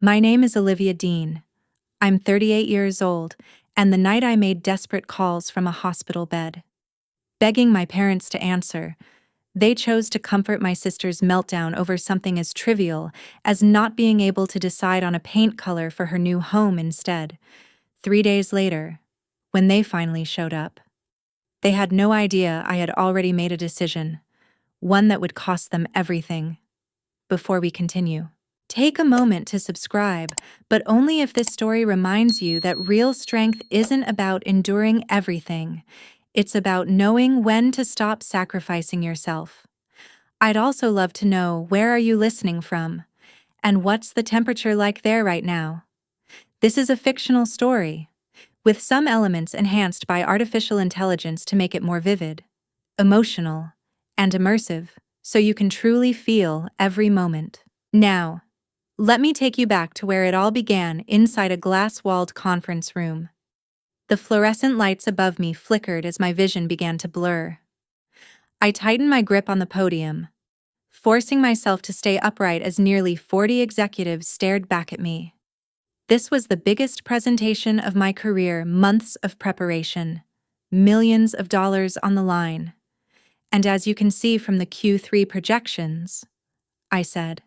My name is Olivia Dean. I'm 38 years old, and the night I made desperate calls from a hospital bed, begging my parents to answer, they chose to comfort my sister's meltdown over something as trivial as not being able to decide on a paint color for her new home instead. 3 days later, when they finally showed up, they had no idea I had already made a decision, one that would cost them everything. Before we continue, take a moment to subscribe, but only if this story reminds you that real strength isn't about enduring everything. It's about knowing when to stop sacrificing yourself. I'd also love to know, where are you listening from? And what's the temperature like there right now? This is a fictional story, with some elements enhanced by artificial intelligence to make it more vivid, emotional, and immersive, so you can truly feel every moment. Now, let me take you back to where it all began, inside a glass-walled conference room. The fluorescent lights above me flickered as my vision began to blur. I tightened my grip on the podium, forcing myself to stay upright as nearly 40 executives stared back at me. This was the biggest presentation of my career, months of preparation, millions of dollars on the line. And as you can see from the Q3 projections, I said,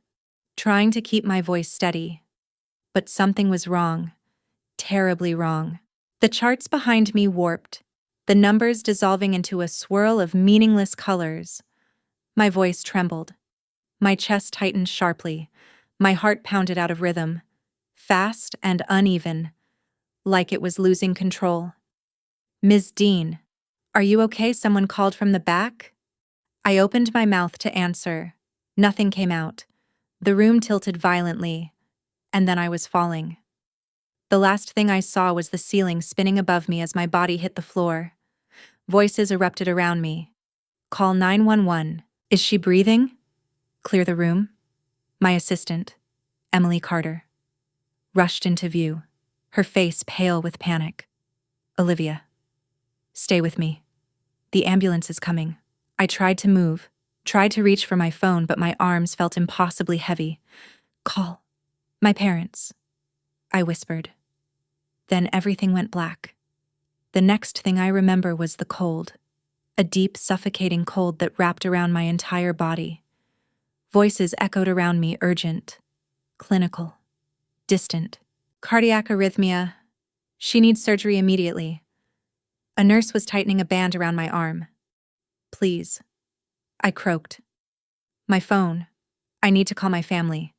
trying to keep my voice steady. But something was wrong, terribly wrong. The charts behind me warped, the numbers dissolving into a swirl of meaningless colors. My voice trembled. My chest tightened sharply. My heart pounded out of rhythm, fast and uneven, like it was losing control. "Ms. Dean, are you okay?" someone called from the back. I opened my mouth to answer. Nothing came out. The room tilted violently, and then I was falling. The last thing I saw was the ceiling spinning above me as my body hit the floor. Voices erupted around me. "Call 911. Is she breathing? Clear the room." My assistant, Emily Carter, rushed into view, her face pale with panic. "Olivia, stay with me. The ambulance is coming." I tried to move, tried to reach for my phone, but my arms felt impossibly heavy. "Call my parents," I whispered. Then everything went black. The next thing I remember was the cold, a deep, suffocating cold that wrapped around my entire body. Voices echoed around me, urgent, clinical, distant. "Cardiac arrhythmia. She needs surgery immediately." A nurse was tightening a band around my arm. "Please," I croaked. "My phone. I need to call my family."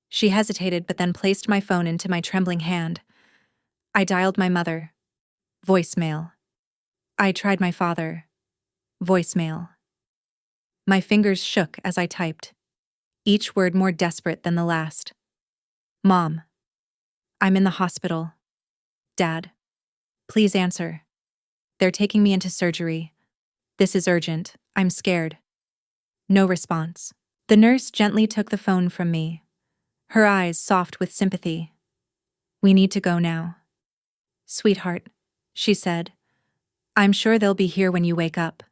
She hesitated, but then placed my phone into my trembling hand. I dialed my mother. Voicemail. I tried my father. Voicemail. My fingers shook as I typed, each word more desperate than the last. "Mom, I'm in the hospital. Dad, please answer. They're taking me into surgery. This is urgent. I'm scared." No response. The nurse gently took the phone from me, her eyes soft with sympathy. "We need to go now." "Sweetheart," she said, "I'm sure they'll be here when you wake up."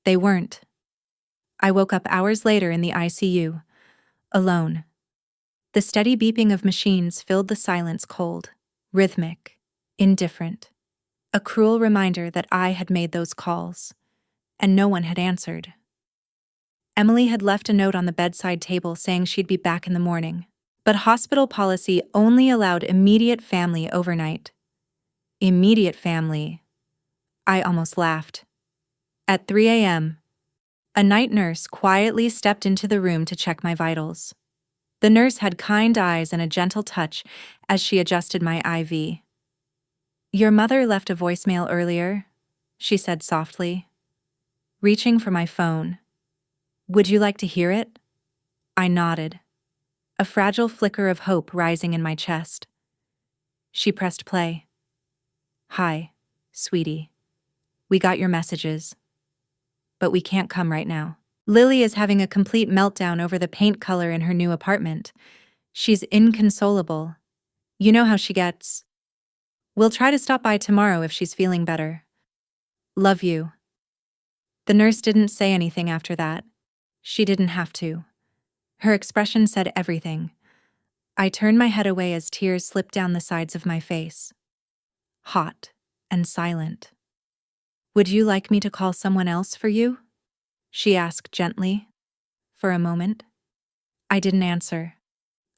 They weren't. I woke up hours later in the ICU, alone. The steady beeping of machines filled the silence, cold, rhythmic, indifferent. A cruel reminder that I had made those calls, and no one had answered. Emily had left a note on the bedside table saying she'd be back in the morning, but hospital policy only allowed immediate family overnight. Immediate family. I almost laughed. At 3 a.m., a night nurse quietly stepped into the room to check my vitals. The nurse had kind eyes and a gentle touch as she adjusted my IV. "Your mother left a voicemail earlier," she said softly. Reaching for my phone. "Would you like to hear it?" I nodded, a fragile flicker of hope rising in my chest. She pressed play. "Hi, sweetie. We got your messages, but we can't come right now. Lily is having a complete meltdown over the paint color in her new apartment. She's inconsolable. You know how she gets. We'll try to stop by tomorrow if she's feeling better. Love you." The nurse didn't say anything after that. She didn't have to. Her expression said everything. I turned my head away as tears slipped down the sides of my face. Hot and silent. "Would you like me to call someone else for you?" she asked gently. For a moment, I didn't answer.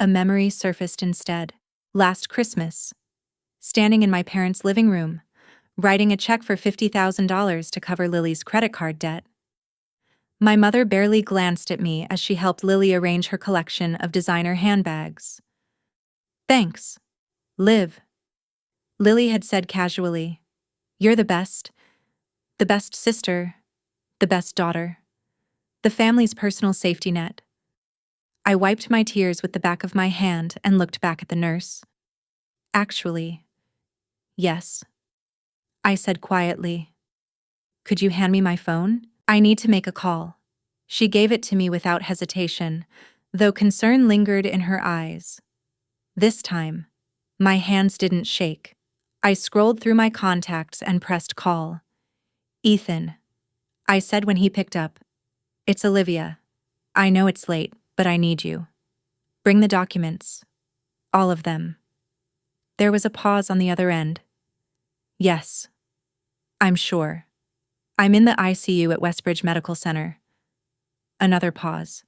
A memory surfaced instead. Last Christmas, standing in my parents' living room, writing a check for $50,000 to cover Lily's credit card debt. My mother barely glanced at me as she helped Lily arrange her collection of designer handbags. "Thanks, Liv," Lily had said casually. "You're the best sister, the best daughter, the family's personal safety net." I wiped my tears with the back of my hand and looked back at the nurse. "Actually, yes," I said quietly. "Could you hand me my phone? I need to make a call." She gave it to me without hesitation, though concern lingered in her eyes. This time, my hands didn't shake. I scrolled through my contacts and pressed call. "Ethan," I said when he picked up. "It's Olivia. I know it's late, but I need you. Bring the documents. All of them." There was a pause on the other end. "Yes. I'm sure. I'm in the ICU at Westbridge Medical Center." Another pause.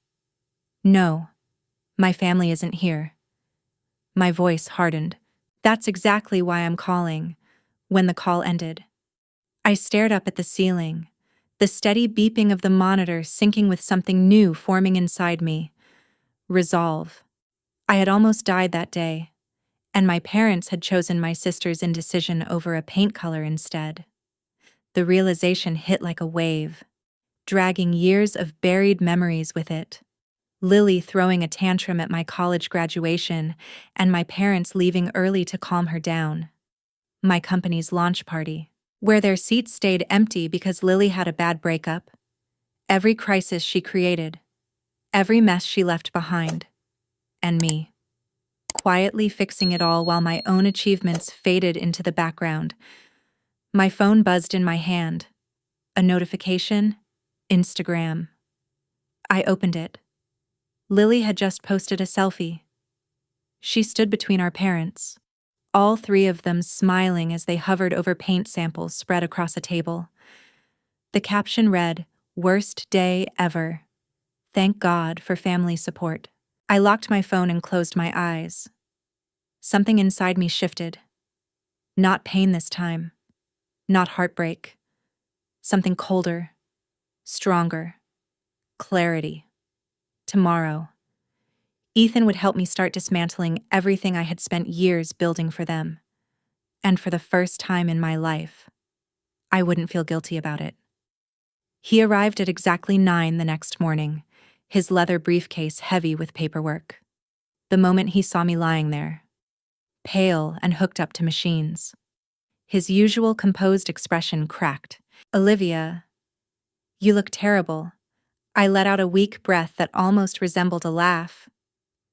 "No. My family isn't here." My voice hardened. "That's exactly why I'm calling." When the call ended, I stared up at the ceiling, the steady beeping of the monitor syncing with something new forming inside me. Resolve. I had almost died that day, and my parents had chosen my sister's indecision over a paint color instead. The realization hit like a wave, dragging years of buried memories with it. Lily throwing a tantrum at my college graduation, and my parents leaving early to calm her down. My company's launch party, where their seats stayed empty because Lily had a bad breakup. Every crisis she created, every mess she left behind. And me, quietly fixing it all while my own achievements faded into the background. My phone buzzed in my hand. A notification? Instagram. I opened it. Lily had just posted a selfie. She stood between our parents, all three of them smiling as they hovered over paint samples spread across a table. The caption read, "Worst day ever. Thank God for family support." I locked my phone and closed my eyes. Something inside me shifted. Not pain this time. Not heartbreak. Something colder. Stronger. Clarity. Tomorrow, Ethan would help me start dismantling everything I had spent years building for them. And for the first time in my life, I wouldn't feel guilty about it. He arrived at exactly 9 the next morning, his leather briefcase heavy with paperwork. The moment he saw me lying there, pale and hooked up to machines, his usual composed expression cracked. "Olivia, you look terrible." I let out a weak breath that almost resembled a laugh.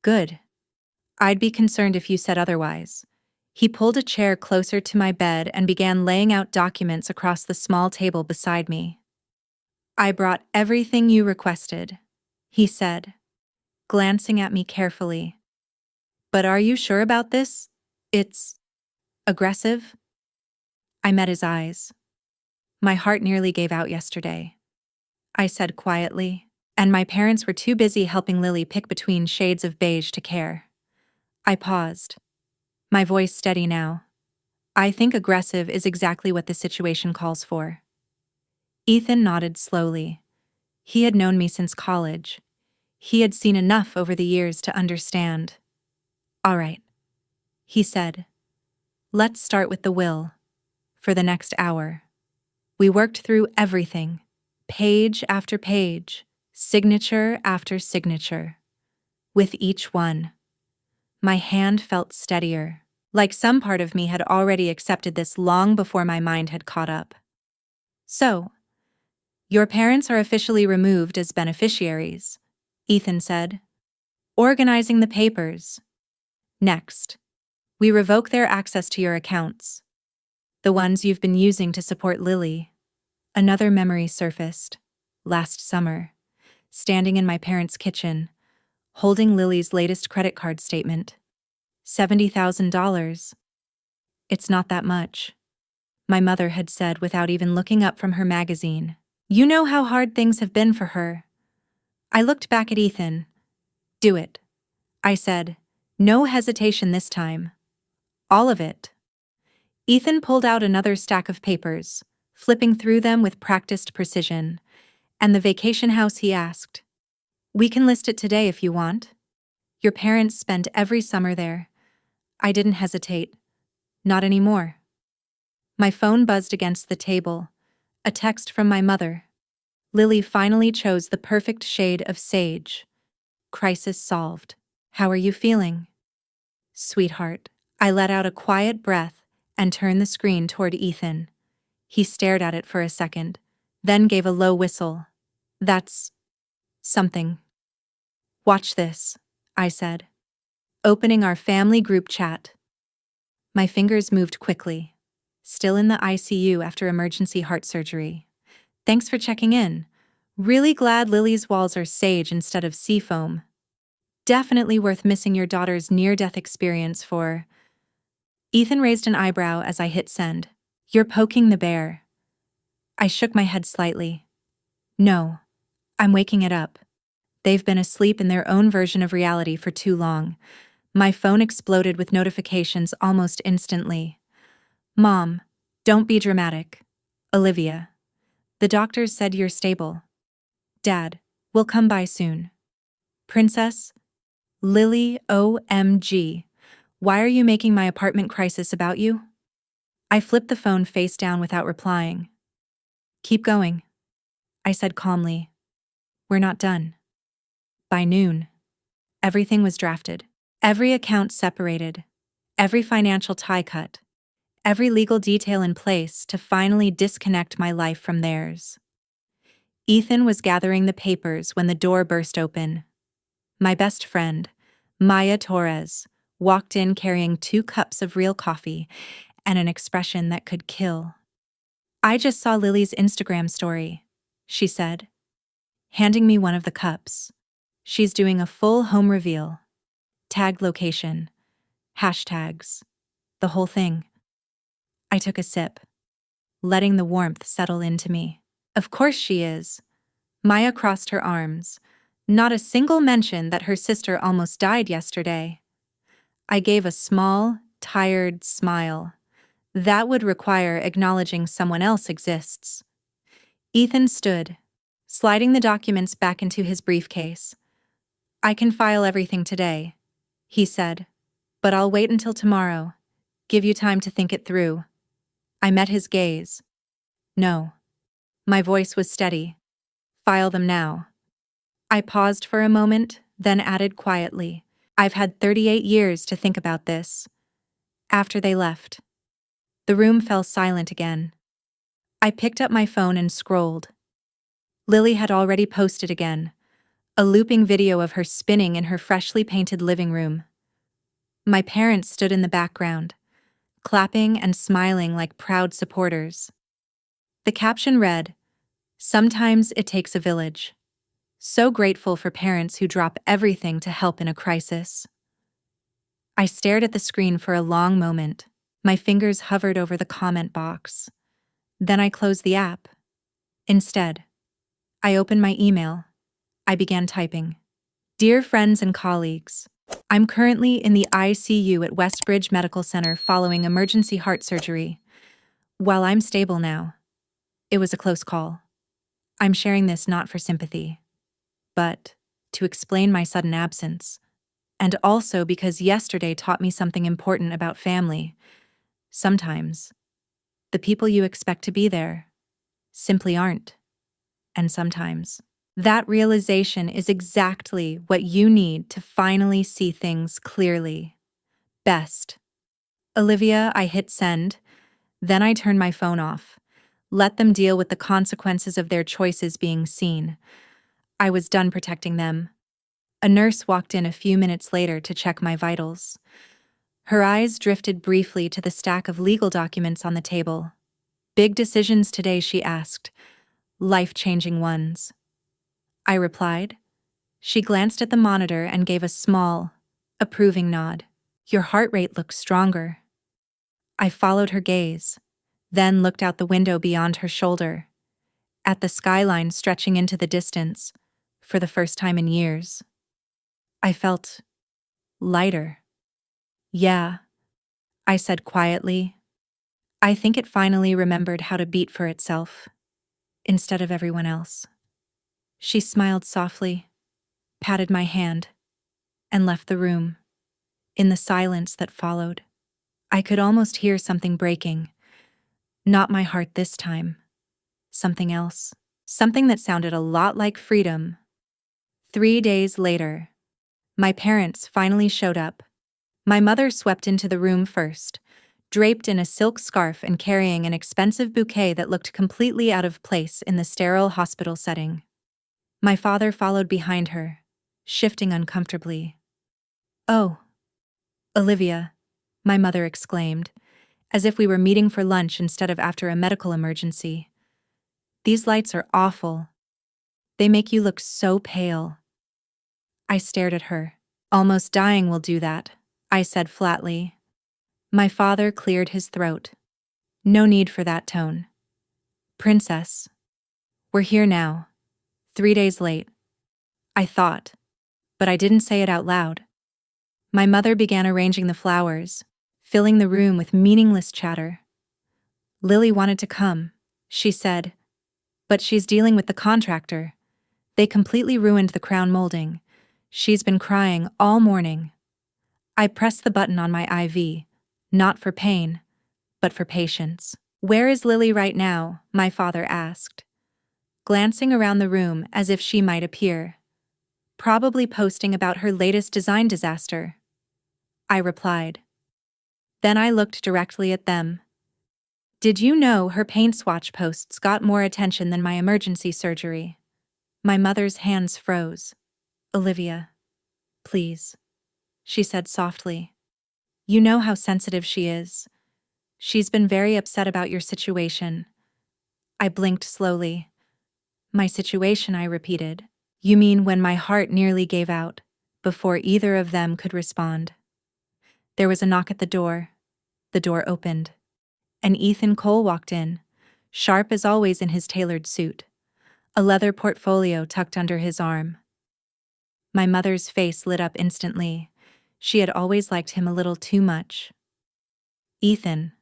"Good. I'd be concerned if you said otherwise." He pulled a chair closer to my bed and began laying out documents across the small table beside me. "I brought everything you requested," he said, glancing at me carefully. "But are you sure about this? It's aggressive?" I met his eyes. "My heart nearly gave out yesterday," I said quietly, and my parents were too busy helping Lily pick between shades of beige to care. I paused, my voice steady now. "I think aggressive is exactly what the situation calls for." Ethan nodded slowly. He had known me since college. He had seen enough over the years to understand. "All right," he said. "Let's start with the will." For the next hour, we worked through everything, page after page, signature after signature. With each one, my hand felt steadier, like some part of me had already accepted this long before my mind had caught up. "So, your parents are officially removed as beneficiaries," Ethan said, organizing the papers. "Next, we revoke their access to your accounts, the ones you've been using to support Lily." Another memory surfaced. Last summer, standing in my parents' kitchen, holding Lily's latest credit card statement. $70,000. It's not that much, my mother had said without even looking up from her magazine. You know how hard things have been for her. I looked back at Ethan. Do it, I said. No hesitation this time. All of it. Ethan pulled out another stack of papers, flipping through them with practiced precision. And the vacation house, he asked. We can list it today if you want. Your parents spent every summer there. I didn't hesitate. Not anymore. My phone buzzed against the table. A text from my mother. Lily finally chose the perfect shade of sage. Crisis solved. How are you feeling? Sweetheart. I let out a quiet breath and turned the screen toward Ethan. He stared at it for a second, then gave a low whistle. That's something. Watch this, I said, opening our family group chat. My fingers moved quickly. Still in the ICU after emergency heart surgery. Thanks for checking in. Really glad Lily's walls are sage instead of seafoam. Definitely worth missing your daughter's near-death experience for. Ethan raised an eyebrow as I hit send. You're poking the bear. I shook my head slightly. No, I'm waking it up. They've been asleep in their own version of reality for too long. My phone exploded with notifications almost instantly. Mom, don't be dramatic. Olivia. The doctors said you're stable. Dad, we'll come by soon. Princess? Lily, OMG. Why are you making my apartment crisis about you? I flipped the phone face down without replying. Keep going, I said calmly. We're not done. By noon, everything was drafted. Every account separated. Every financial tie cut. Every legal detail in place to finally disconnect my life from theirs. Ethan was gathering the papers when the door burst open. My best friend, Maya Torres, walked in carrying 2 cups of real coffee and an expression that could kill. I just saw Lily's Instagram story, she said, handing me one of the cups. She's doing a full home reveal. Tagged location. Hashtags. The whole thing. I took a sip, letting the warmth settle into me. Of course she is. Maya crossed her arms. Not a single mention that her sister almost died yesterday. I gave a small, tired smile. That would require acknowledging someone else exists. Ethan stood, sliding the documents back into his briefcase. I can file everything today, he said, but I'll wait until tomorrow. Give you time to think it through. I met his gaze. No. My voice was steady. File them now. I paused for a moment, then added quietly, I've had 38 years to think about this. After they left, the room fell silent again. I picked up my phone and scrolled. Lily had already posted again, a looping video of her spinning in her freshly painted living room. My parents stood in the background, clapping and smiling like proud supporters. The caption read, "Sometimes it takes a village." So grateful for parents who drop everything to help in a crisis. I stared at the screen for a long moment. My fingers hovered over the comment box. Then I closed the app. Instead, I opened my email. I began typing. Dear friends and colleagues, I'm currently in the ICU at Westbridge Medical Center following emergency heart surgery. While I'm stable now, it was a close call. I'm sharing this not for sympathy, but to explain my sudden absence, and also because yesterday taught me something important about family. Sometimes, the people you expect to be there simply aren't. And sometimes, that realization is exactly what you need to finally see things clearly. Best. Olivia, I hit send, then I turned my phone off. Let them deal with the consequences of their choices being seen. I was done protecting them. A nurse walked in a few minutes later to check my vitals. Her eyes drifted briefly to the stack of legal documents on the table. Big decisions today, she asked. Life-changing ones. I replied. She glanced at the monitor and gave a small, approving nod. Your heart rate looks stronger. I followed her gaze, then looked out the window beyond her shoulder, at the skyline stretching into the distance, for the first time in years. I felt lighter. Yeah, I said quietly. I think it finally remembered how to beat for itself, instead of everyone else. She smiled softly, patted my hand, and left the room. In the silence that followed, I could almost hear something breaking. Not my heart this time. Something else. Something that sounded a lot like freedom. 3 days later, my parents finally showed up. My mother swept into the room first, draped in a silk scarf and carrying an expensive bouquet that looked completely out of place in the sterile hospital setting. My father followed behind her, shifting uncomfortably. "Oh, Olivia," my mother exclaimed, as if we were meeting for lunch instead of after a medical emergency. "These lights are awful. They make you look so pale." I stared at her. "Almost dying will do that," I said flatly. My father cleared his throat. "No need for that tone. Princess, we're here now, 3 days late." I thought, but I didn't say it out loud. My mother began arranging the flowers, filling the room with meaningless chatter. "Lily wanted to come," she said, "but she's dealing with the contractor. They completely ruined the crown molding. She's been crying all morning." I pressed the button on my IV, not for pain, but for patience. "Where is Lily right now?" my father asked, glancing around the room as if she might appear. "Probably posting about her latest design disaster," I replied. Then I looked directly at them. "Did you know her paint swatch posts got more attention than my emergency surgery?" My mother's hands froze. "Olivia, please," she said softly. "You know how sensitive she is. She's been very upset about your situation." I blinked slowly. "My situation," I repeated. "You mean when my heart nearly gave out, before either of them could respond?" There was a knock at the door. The door opened, and Ethan Cole walked in, sharp as always in his tailored suit, a leather portfolio tucked under his arm. My mother's face lit up instantly. She had always liked him a little too much. "Ethan,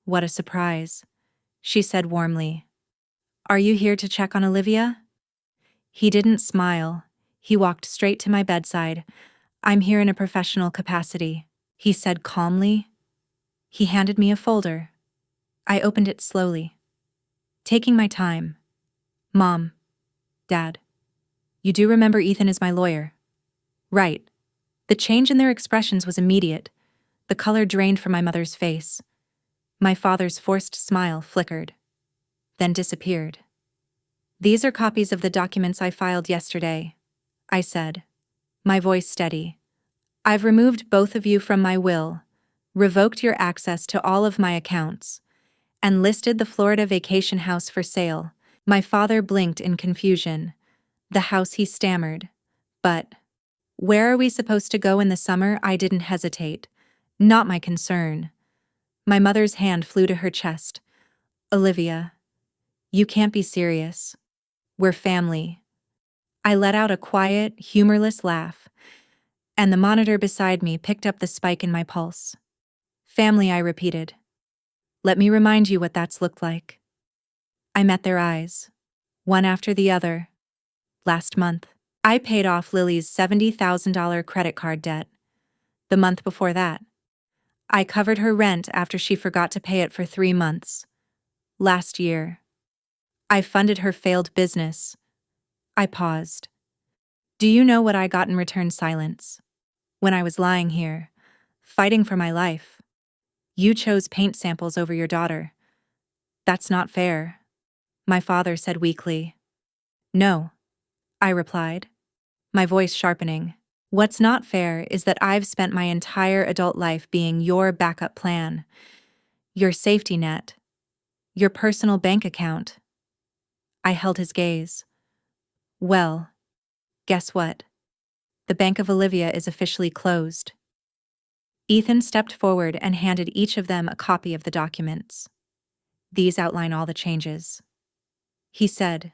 what a surprise," she said warmly. "Are you here to check on Olivia?" He didn't smile. He walked straight to my bedside. "I'm here in a professional capacity," he said calmly. He handed me a folder. I opened it slowly, taking my time. "Mom, Dad, you do remember Ethan is my lawyer, right?" The change in their expressions was immediate. The color drained from my mother's face. My father's forced smile flickered, then disappeared. "These are copies of the documents I filed yesterday," I said, my voice steady. "I've removed both of you from my will, revoked your access to all of my accounts, and listed the Florida vacation house for sale." My father blinked in confusion. "The house," he stammered. "But where are we supposed to go in the summer?" I didn't hesitate. Not my concern. My mother's hand flew to her chest. "Olivia, you can't be serious. We're family." I let out a quiet, humorless laugh, and the monitor beside me picked up the spike in my pulse. "Family," I repeated. "Let me remind you what that's looked like." I met their eyes, one after the other. Last month, I paid off Lily's $70,000 credit card debt. The month before that, I covered her rent after she forgot to pay it for 3 months. Last year, I funded her failed business. I paused. "Do you know what I got in return?" Silence. "When I was lying here, fighting for my life, you chose paint samples over your daughter. That's not fair," my father said weakly. "No," I replied, my voice sharpening. "What's not fair is that I've spent my entire adult life being your backup plan, your safety net, your personal bank account." I held his gaze. "Well, guess what? The Bank of Olivia is officially closed." Ethan stepped forward and handed each of them a copy of the documents. These outline all the changes. He said,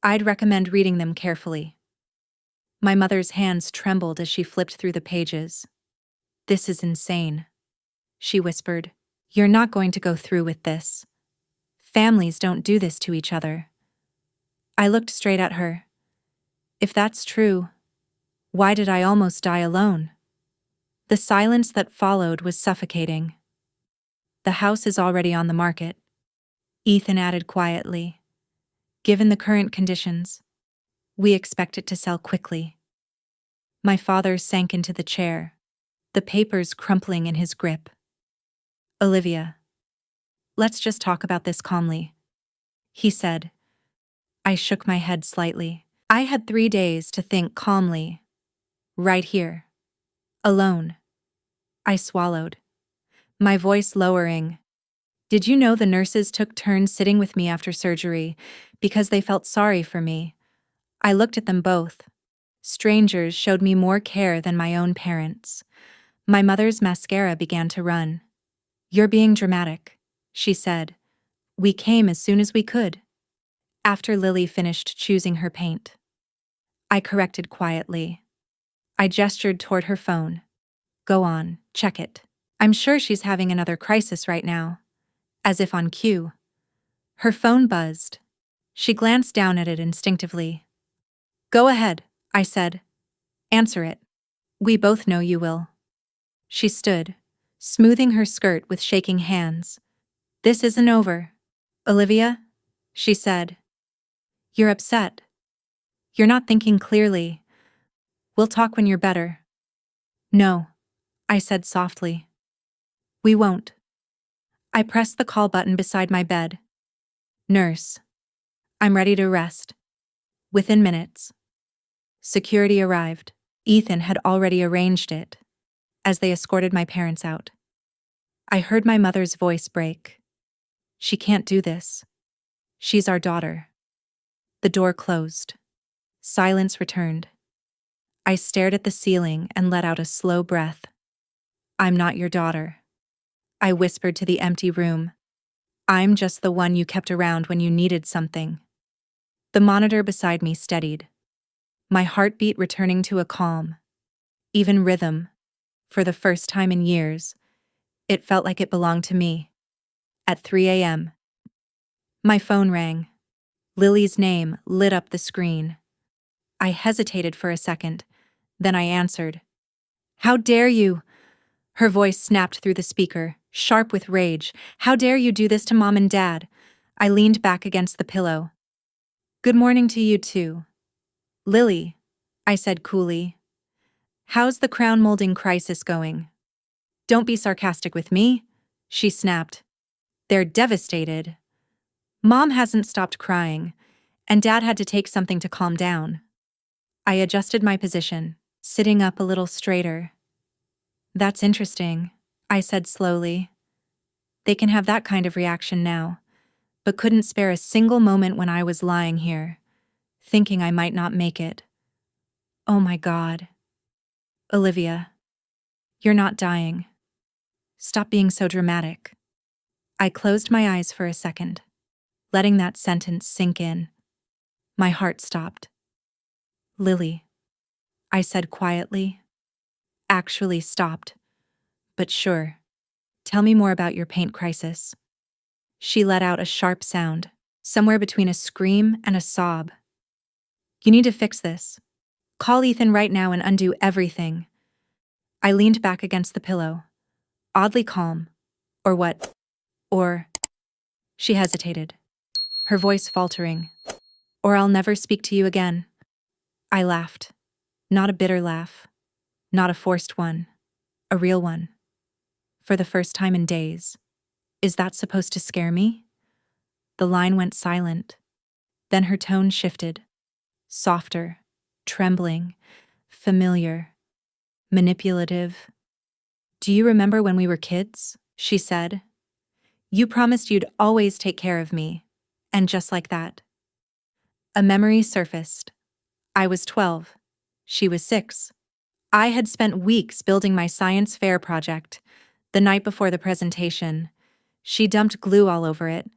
I'd recommend reading them carefully. My mother's hands trembled as she flipped through the pages. This is insane, she whispered. You're not going to go through with this. Families don't do this to each other. I looked straight at her. If that's true, why did I almost die alone? The silence that followed was suffocating. The house is already on the market, Ethan added quietly. Given the current conditions, we expect it to sell quickly. My father sank into the chair, the papers crumpling in his grip. Olivia, let's just talk about this calmly, he said. I shook my head slightly. I had 3 days to think calmly. Right here. Alone. I swallowed, my voice lowering. Did you know the nurses took turns sitting with me after surgery because they felt sorry for me? I looked at them both. Strangers showed me more care than my own parents. My mother's mascara began to run. You're being dramatic, she said. We came as soon as we could. After Lily finished choosing her paint. I corrected quietly. I gestured toward her phone. Go on, check it. I'm sure she's having another crisis right now. As if on cue. Her phone buzzed. She glanced down at it instinctively. Go ahead, I said. Answer it. We both know you will. She stood, smoothing her skirt with shaking hands. This isn't over. Olivia, she said. You're upset. You're not thinking clearly. We'll talk when you're better. No, I said softly. We won't. I pressed the call button beside my bed. Nurse. I'm ready to rest. Within minutes. Security arrived. Ethan had already arranged it. As they escorted my parents out, I heard my mother's voice break. She can't do this. She's our daughter. The door closed. Silence returned. I stared at the ceiling and let out a slow breath. I'm not your daughter. I whispered to the empty room. I'm just the one you kept around when you needed something. The monitor beside me steadied. My heartbeat returning to a calm, even rhythm. For the first time in years, it felt like it belonged to me. At 3 a.m., my phone rang. Lily's name lit up the screen. I hesitated for a second, then I answered. How dare you? Her voice snapped through the speaker, sharp with rage. How dare you do this to Mom and Dad? I leaned back against the pillow. Good morning to you too. Lily, I said coolly. How's the crown molding crisis going? Don't be sarcastic with me, she snapped. They're devastated. Mom hasn't stopped crying, and Dad had to take something to calm down. I adjusted my position, sitting up a little straighter. That's interesting, I said slowly. They can have that kind of reaction now, but couldn't spare a single moment when I was lying here, thinking I might not make it. Oh my God. Olivia, you're not dying. Stop being so dramatic. I closed my eyes for a second, letting that sentence sink in. My heart stopped. Lily, I said quietly. Actually stopped. But sure. Tell me more about your paint crisis. She let out a sharp sound, somewhere between a scream and a sob. You need to fix this. Call Ethan right now and undo everything. I leaned back against the pillow, oddly calm. Or what? Or... She hesitated, her voice faltering. Or I'll never speak to you again. I laughed. Not a bitter laugh. Not a forced one. A real one. For the first time in days. Is that supposed to scare me? The line went silent. Then her tone shifted. Softer, trembling, familiar, manipulative. Do you remember when we were kids? She said. You promised you'd always take care of me. And just like that. A memory surfaced. I was 12. She was 6. I had spent weeks building my science fair project. The night before the presentation, she dumped glue all over it,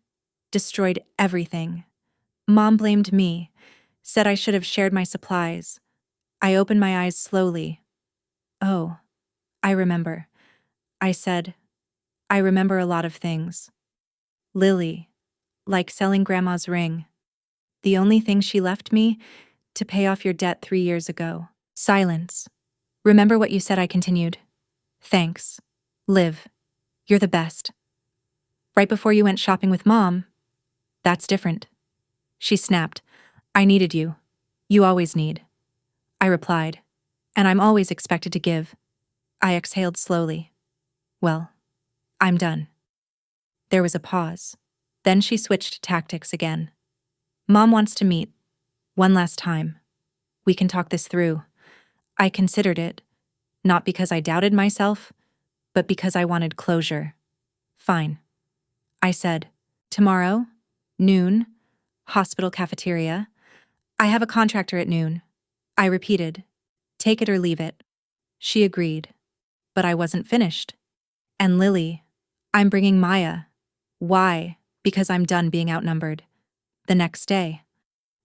destroyed everything. Mom blamed me, said I should have shared my supplies. I opened my eyes slowly. Oh, I remember. I said, I remember a lot of things. Lily, like selling Grandma's ring. The only thing she left me, to pay off your debt 3 years ago. Silence. Remember what you said, I continued. Thanks. Liv, you're the best. Right before you went shopping with Mom, that's different. She snapped. I needed you. You always need. I replied. And I'm always expected to give. I exhaled slowly. Well, I'm done. There was a pause. Then she switched tactics again. Mom wants to meet. One last time. We can talk this through. I considered it, not because I doubted myself, but because I wanted closure. Fine. I said, tomorrow, noon, hospital cafeteria. I have a contractor at noon. I repeated, take it or leave it. She agreed, but I wasn't finished. And Lily, I'm bringing Maya. Why? Because I'm done being outnumbered. The next day,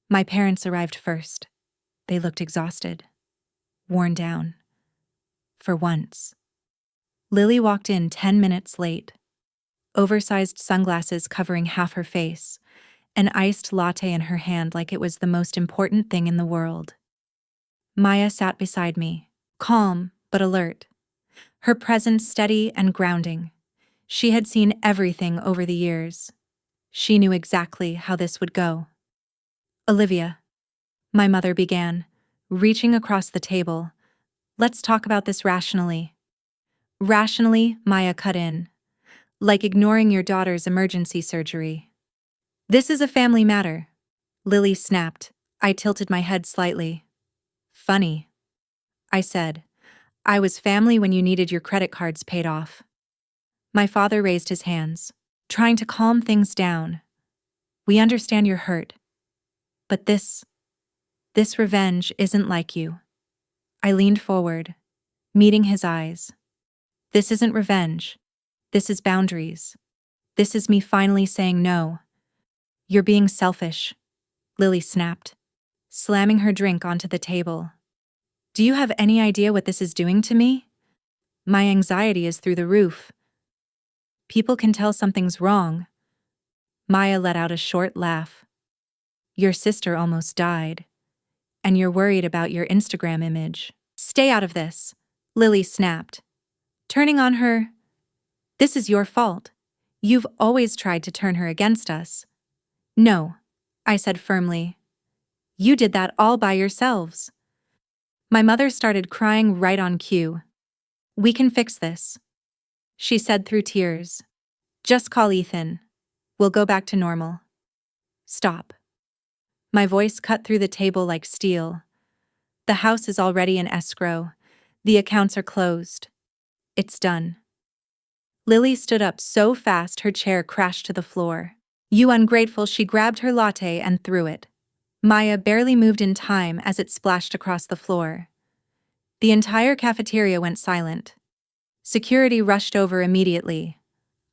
my parents arrived first. They looked exhausted, worn down. For once. Lily walked in 10 minutes late. Oversized sunglasses covering half her face, an iced latte in her hand like it was the most important thing in the world. Maya sat beside me, calm but alert, her presence steady and grounding. She had seen everything over the years. She knew exactly how this would go. Olivia, my mother began, reaching across the table. Let's talk about this rationally. Rationally, Maya cut in. Like ignoring your daughter's emergency surgery. This is a family matter. Lily snapped. I tilted my head slightly. Funny. I said. I was family when you needed your credit cards paid off. My father raised his hands, trying to calm things down. We understand you're hurt. But this revenge isn't like you. I leaned forward, meeting his eyes. This isn't revenge. This is boundaries. This is me finally saying no. You're being selfish, Lily snapped, slamming her drink onto the table. Do you have any idea what this is doing to me? My anxiety is through the roof. People can tell something's wrong. Maya let out a short laugh. Your sister almost died, and you're worried about your Instagram image. Stay out of this, Lily snapped, turning on her. This is your fault. You've always tried to turn her against us. No, I said firmly. You did that all by yourselves. My mother started crying right on cue. We can fix this, she said through tears. Just call Ethan. We'll go back to normal. Stop. My voice cut through the table like steel. The house is already in escrow. The accounts are closed. It's done. Lily stood up so fast her chair crashed to the floor. You ungrateful, she grabbed her latte and threw it. Maya barely moved in time as it splashed across the floor. The entire cafeteria went silent. Security rushed over immediately.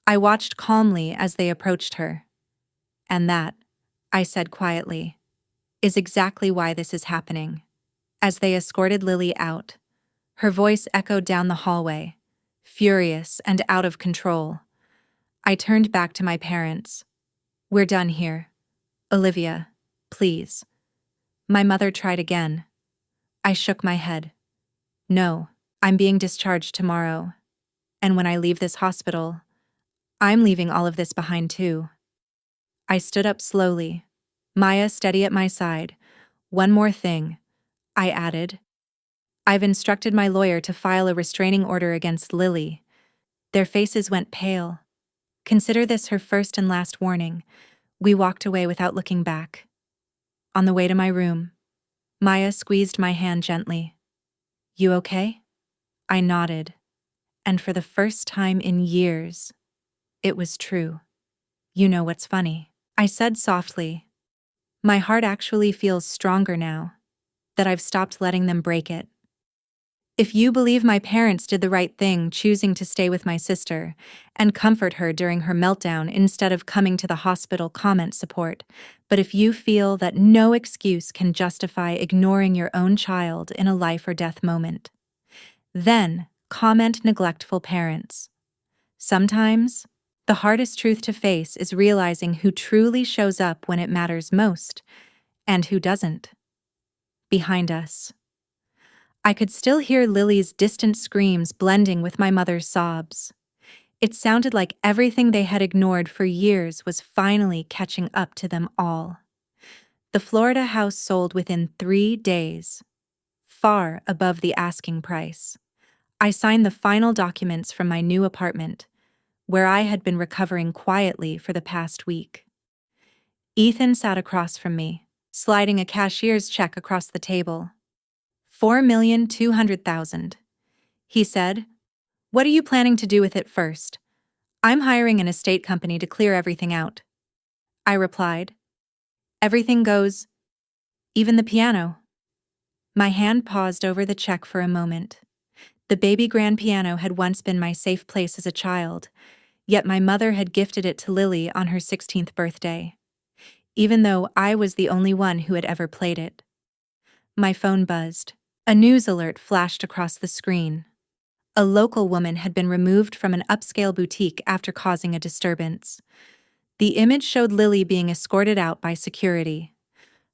I watched calmly as they approached her. And that, I said quietly, is exactly why this is happening. As they escorted Lily out, her voice echoed down the hallway, furious and out of control. I turned back to my parents. We're done here. Olivia, please. My mother tried again. I shook my head. No, I'm being discharged tomorrow. And when I leave this hospital, I'm leaving all of this behind too. I stood up slowly, Maya steady at my side. One more thing, I added. I've instructed my lawyer to file a restraining order against Lily. Their faces went pale. Consider this her first and last warning. We walked away without looking back. On the way to my room, Maya squeezed my hand gently. You okay? I nodded. And for the first time in years, it was true. You know what's funny? I said softly. My heart actually feels stronger now, that I've stopped letting them break it. If you believe my parents did the right thing choosing to stay with my sister and comfort her during her meltdown instead of coming to the hospital, comment support. But if you feel that no excuse can justify ignoring your own child in a life or death moment, then comment neglectful parents. Sometimes, the hardest truth to face is realizing who truly shows up when it matters most and who doesn't. Behind us, I could still hear Lily's distant screams blending with my mother's sobs. It sounded like everything they had ignored for years was finally catching up to them all. The Florida house sold within 3 days, far above the asking price. I signed the final documents from my new apartment, where I had been recovering quietly for the past week. Ethan sat across from me, sliding a cashier's check across the table. $4,200,000. He said, "What are you planning to do with it first?" "I'm hiring an estate company to clear everything out." I replied. "Everything goes, even the piano." My hand paused over the check for a moment. The baby grand piano had once been my safe place as a child, yet my mother had gifted it to Lily on her 16th birthday, even though I was the only one who had ever played it. My phone buzzed. A news alert flashed across the screen. A local woman had been removed from an upscale boutique after causing a disturbance. The image showed Lily being escorted out by security,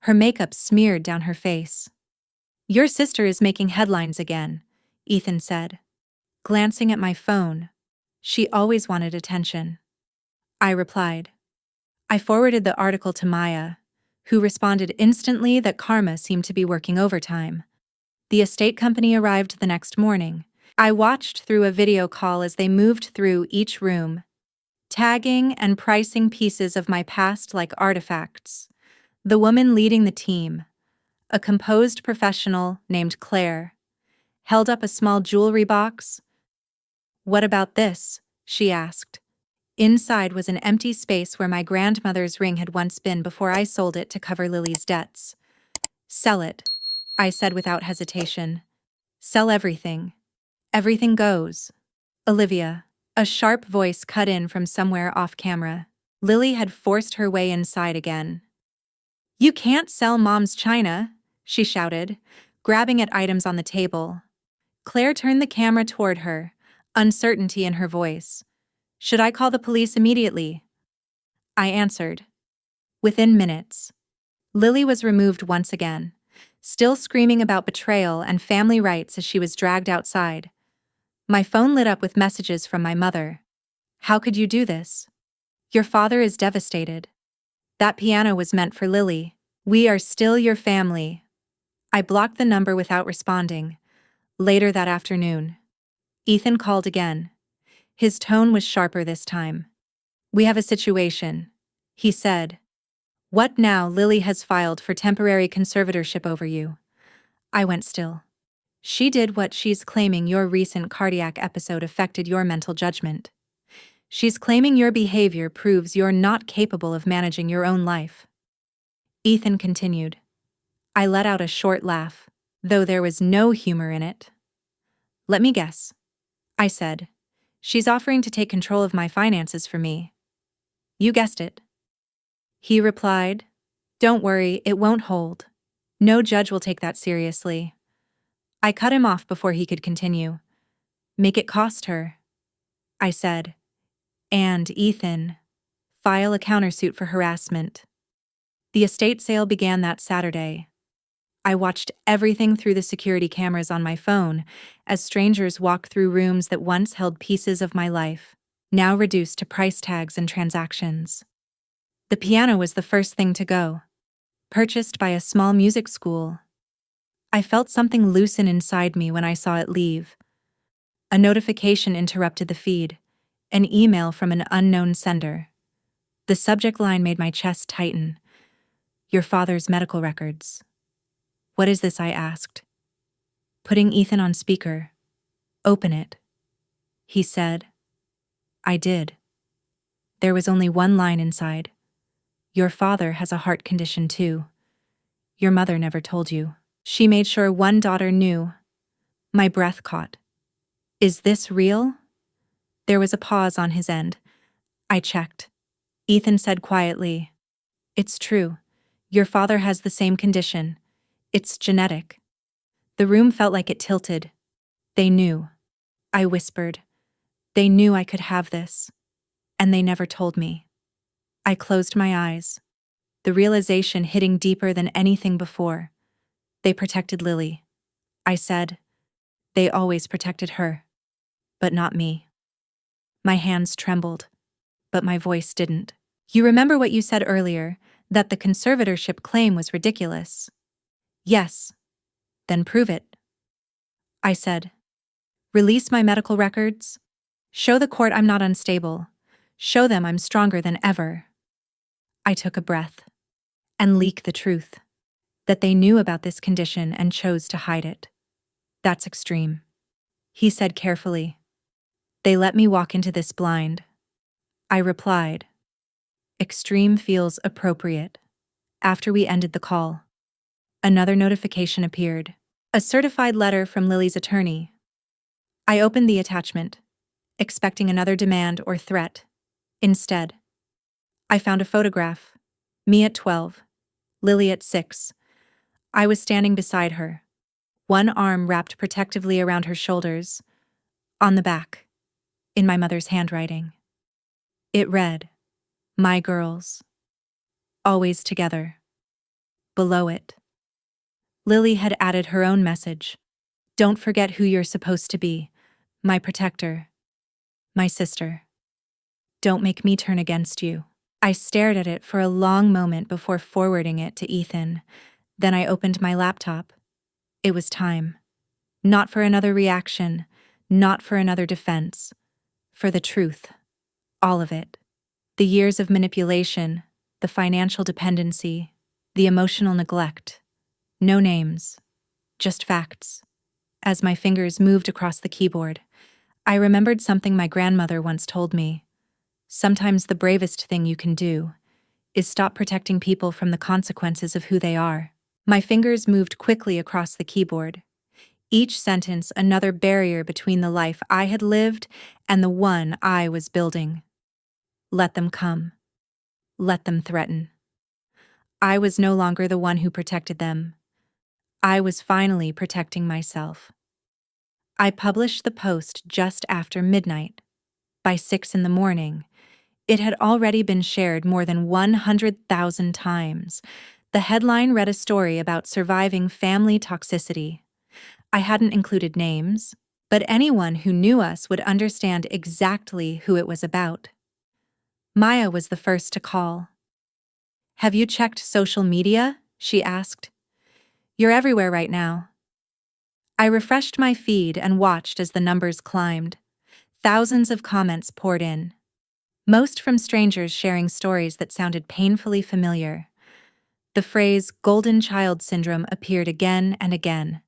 her makeup smeared down her face. "Your sister is making headlines again," Ethan said. Glancing at my phone, "She always wanted attention." I replied. I forwarded the article to Maya, who responded instantly that karma seemed to be working overtime. The estate company arrived the next morning. I watched through a video call as they moved through each room, tagging and pricing pieces of my past like artifacts. The woman leading the team, a composed professional named Claire, held up a small jewelry box. "What about this?" she asked. Inside was an empty space where my grandmother's ring had once been before I sold it to cover Lily's debts. "Sell it," I said without hesitation. "Sell everything. Everything goes." "Olivia," a sharp voice cut in from somewhere off camera. Lily had forced her way inside again. "You can't sell Mom's china," she shouted, grabbing at items on the table. Claire turned the camera toward her, uncertainty in her voice. "Should I call the police immediately?" I answered. Within minutes. Lily was removed once again, still screaming about betrayal and family rights as she was dragged outside. My phone lit up with messages from my mother. "How could you do this? Your father is devastated. That piano was meant for Lily. We are still your family." I blocked the number without responding. Later that afternoon, Ethan called again. His tone was sharper this time. "We have a situation," he said. "What now?" "Lily has filed for temporary conservatorship over you." I went still. "She did what she's claiming your recent cardiac episode affected your mental judgment. She's claiming your behavior proves you're not capable of managing your own life." Ethan continued. I let out a short laugh, though there was no humor in it. "Let me guess," I said. "She's offering to take control of my finances for me." "You guessed it." He replied. "Don't worry, it won't hold. No judge will take that seriously." I cut him off before he could continue. "Make it cost her," I said. "And, Ethan, file a countersuit for harassment." The estate sale began that Saturday. I watched everything through the security cameras on my phone as strangers walked through rooms that once held pieces of my life, now reduced to price tags and transactions. The piano was the first thing to go, purchased by a small music school. I felt something loosen inside me when I saw it leave. A notification interrupted the feed, an email from an unknown sender. The subject line made my chest tighten. "Your father's medical records." "What is this?" I asked. Putting Ethan on speaker. "Open it," he said. I did. There was only one line inside. "Your father has a heart condition too. Your mother never told you. She made sure one daughter knew. My breath caught. Is this real? There was a pause on his end. I checked. Ethan said quietly, "It's true. Your father has the same condition. It's genetic." The room felt like it tilted. They knew. I whispered. They knew I could have this. And they never told me. I closed my eyes, the realization hitting deeper than anything before. They protected Lily. I said. They always protected her. But not me. My hands trembled, but my voice didn't. You remember what you said earlier, that the conservatorship claim was ridiculous? Yes. Then prove it. I said. Release my medical records. Show the court I'm not unstable. Show them I'm stronger than ever. I took a breath. And leak the truth. That they knew about this condition and chose to hide it. That's extreme. He said carefully. They let me walk into this blind. I replied. Extreme feels appropriate. After we ended the call, another notification appeared. A certified letter from Lily's attorney. I opened the attachment, expecting another demand or threat. Instead, I found a photograph. Me at 12, Lily at 6. I was standing beside her, one arm wrapped protectively around her shoulders, on the back, in my mother's handwriting. It read, "My girls. Always together." Below it, Lily had added her own message. Don't forget who you're supposed to be. My protector. My sister. Don't make me turn against you. I stared at it for a long moment before forwarding it to Ethan. Then I opened my laptop. It was time. Not for another reaction, not for another defense. For the truth. All of it. The years of manipulation, the financial dependency, the emotional neglect. No names. Just facts. As my fingers moved across the keyboard, I remembered something my grandmother once told me. Sometimes the bravest thing you can do is stop protecting people from the consequences of who they are. My fingers moved quickly across the keyboard. Each sentence another barrier between the life I had lived and the one I was building. Let them come. Let them threaten. I was no longer the one who protected them. I was finally protecting myself. I published the post just after midnight. By 6 in the morning, it had already been shared more than 100,000 times. The headline read a story about surviving family toxicity. I hadn't included names, but anyone who knew us would understand exactly who it was about. Maya was the first to call. "Have you checked social media?" she asked. "You're everywhere right now." I refreshed my feed and watched as the numbers climbed. Thousands of comments poured in. Most from strangers sharing stories that sounded painfully familiar. The phrase "golden child syndrome" appeared again and again.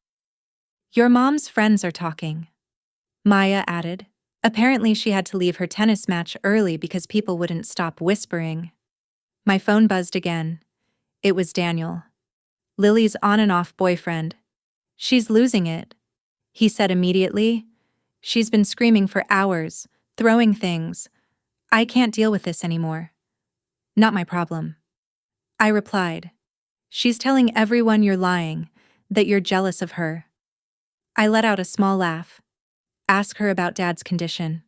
"Your mom's friends are talking," Maya added. Apparently she had to leave her tennis match early because people wouldn't stop whispering. My phone buzzed again. It was Daniel. Lily's on and off boyfriend. "She's losing it," he said immediately. "She's been screaming for hours, throwing things. I can't deal with this anymore." "Not my problem," I replied. "She's telling everyone you're lying, that you're jealous of her." I let out a small laugh. "Ask her about Dad's condition."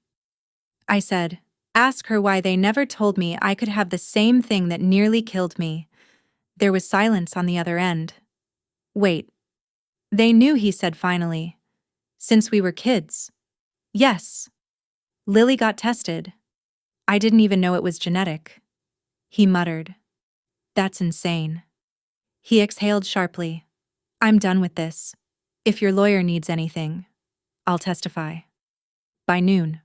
I said, "Ask her why they never told me I could have the same thing that nearly killed me." There was silence on the other end. "Wait. They knew," he said finally. "Since we were kids." "Yes. Lily got tested. I didn't even know it was genetic." He muttered. "That's insane." He exhaled sharply. "I'm done with this. If your lawyer needs anything, I'll testify." By noon,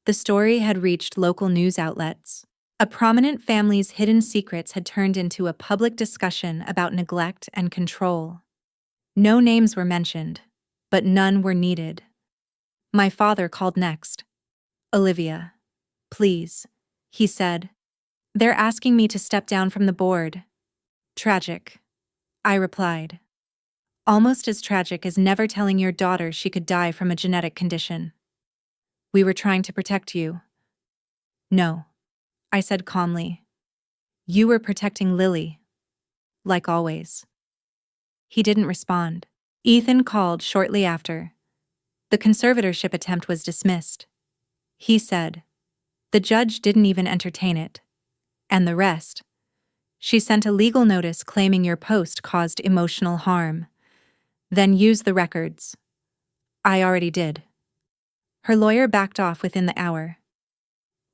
the story had reached local news outlets. A prominent family's hidden secrets had turned into a public discussion about neglect and control. No names were mentioned, but none were needed. My father called next. "Olivia, please," he said. "They're asking me to step down from the board." "Tragic," I replied. Almost as tragic as never telling your daughter she could die from a genetic condition. We were trying to protect you. No, I said calmly. You were protecting Lily. Like always. He didn't respond. Ethan called shortly after. The conservatorship attempt was dismissed. He said, the judge didn't even entertain it. And the rest. She sent a legal notice claiming your post caused emotional harm. Then use the records. I already did. Her lawyer backed off within the hour.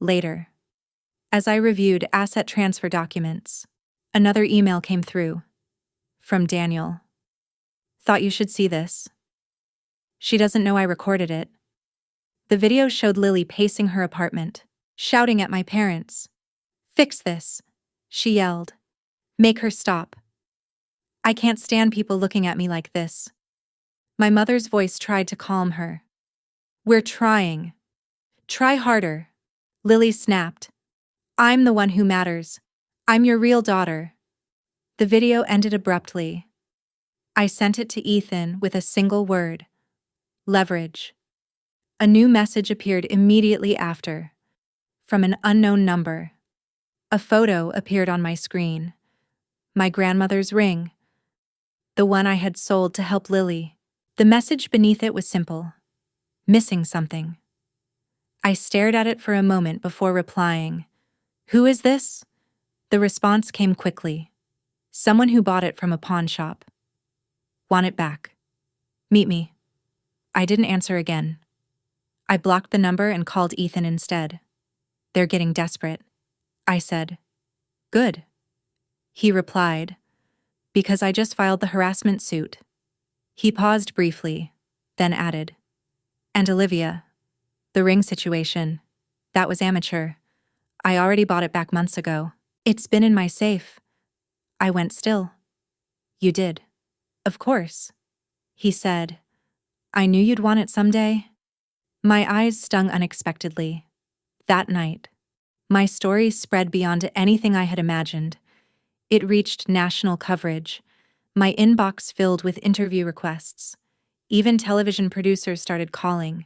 Later, as I reviewed asset transfer documents, another email came through. From Daniel. Thought you should see this. She doesn't know I recorded it. The video showed Lily pacing her apartment, shouting at my parents. Fix this, she yelled. Make her stop. I can't stand people looking at me like this. My mother's voice tried to calm her. We're trying. Try harder. Lily snapped. I'm the one who matters. I'm your real daughter. The video ended abruptly. I sent it to Ethan with a single word. Leverage. A new message appeared immediately after. From an unknown number. A photo appeared on my screen. My grandmother's ring. The one I had sold to help Lily. The message beneath it was simple. Missing something. I stared at it for a moment before replying. Who is this? The response came quickly. Someone who bought it from a pawn shop. Want it back. Meet me. I didn't answer again. I blocked the number and called Ethan instead. They're getting desperate. I said. Good. He replied. Because I just filed the harassment suit. He paused briefly, then added. And Olivia. The ring situation. That was amateur. I already bought it back months ago. It's been in my safe. I went still. You did. Of course. He said. I knew you'd want it someday. My eyes stung unexpectedly. That night, my story spread beyond anything I had imagined. It reached national coverage, my inbox filled with interview requests. Even television producers started calling.